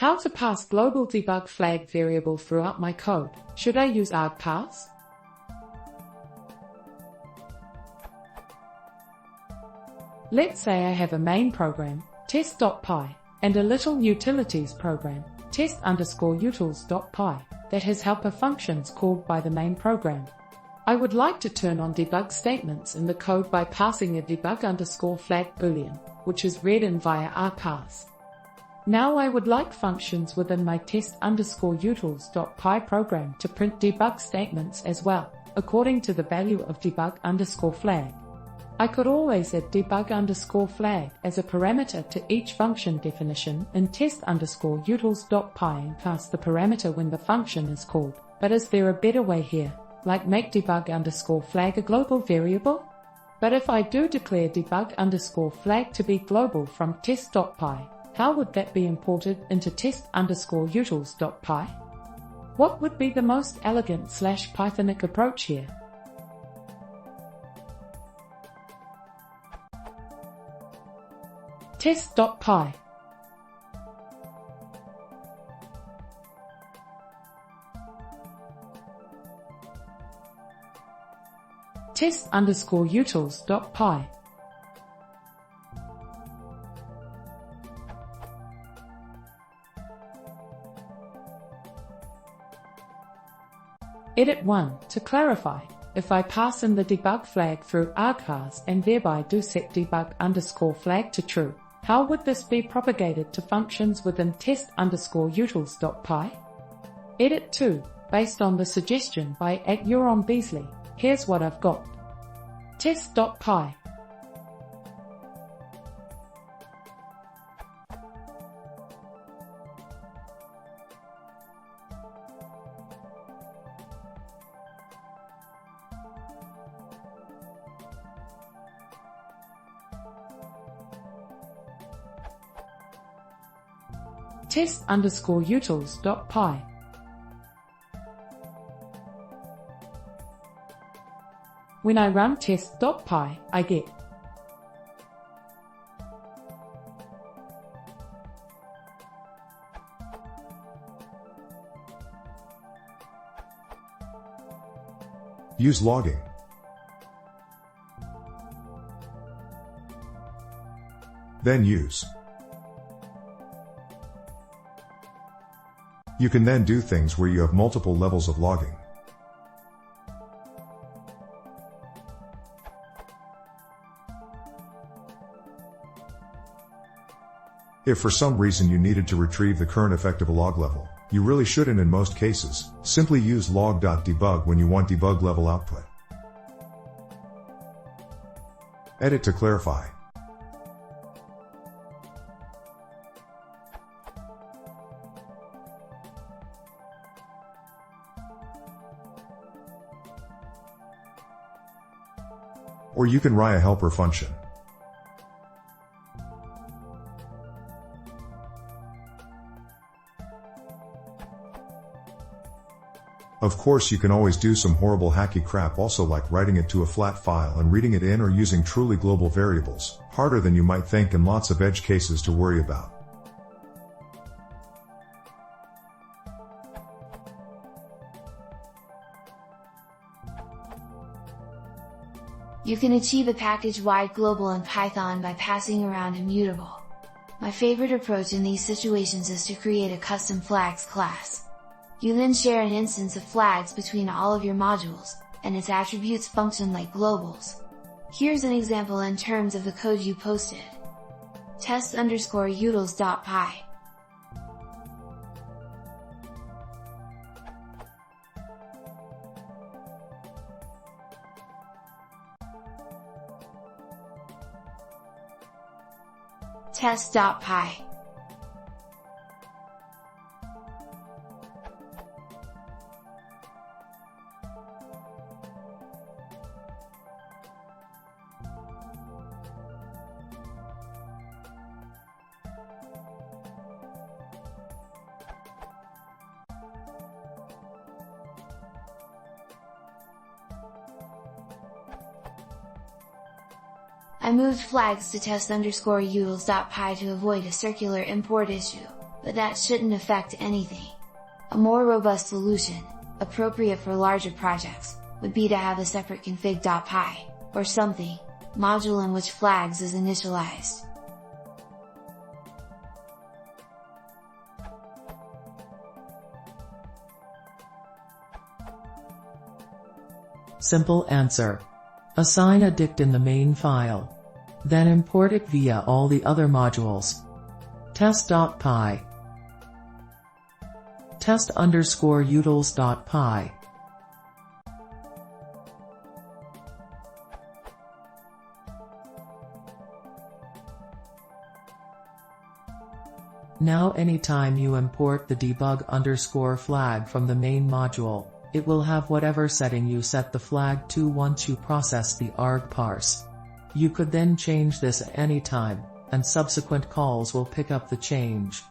How to pass global debug flag variable throughout my code. Should I use argparse? Let's say I have a main program, test.py, and a little utilities program, test_utils.py, that has helper functions called by the main program. I would like to turn on debug statements in the code by passing a debug_flag boolean, which is read in via argparse. Now I would like functions within my test_utils.py program to print debug statements as well, according to the value of debug_flag. I could always add debug_flag as a parameter to each function definition in test_utils.py and pass the parameter when the function is called. But is there a better way here, like make debug_flag a global variable? But if I do declare debug_flag to be global from test.py, how would that be imported into test_utils.py? What would be the most elegant /Pythonic approach here? Test.py. Test_utils.py. Edit 1. To clarify, if I pass in the debug flag through argparse and thereby do set debug_flag to true, how would this be propagated to functions within test_utils.py? Edit 2. Based on the suggestion by @YourOnBeasley, here's what I've got. Test.py. Test_utils.py. When I run test.py, I get use logging. Then use. You can then do things where you have multiple levels of logging. If for some reason you needed to retrieve the current effective log level, you really shouldn't in most cases. Simply use log.debug when you want debug level output. Edit to clarify. Or you can write a helper function. Of course, you can always do some horrible hacky crap also, like writing it to a flat file and reading it in, or using truly global variables, harder than you might think and lots of edge cases to worry about. You can achieve a package-wide global in Python by passing around immutable. My favorite approach in these situations is to create a custom flags class. You then share an instance of flags between all of your modules, and its attributes function like globals. Here's an example in terms of the code you posted. Test_utils.py. Test.py. I moved flags to test_utils.py to avoid a circular import issue. but that shouldn't affect anything. A more robust solution, appropriate for larger projects, would be to have a separate config.py, or something, module in which flags is initialized. Simple answer. Assign a dict in the main file. Then import it via all the other modules. Test.py. Test_utils.py. Now anytime you import the debug_flag from the main module, it will have whatever setting you set the flag to once you process the argparse. You could then change this at any time, and subsequent calls will pick up the change.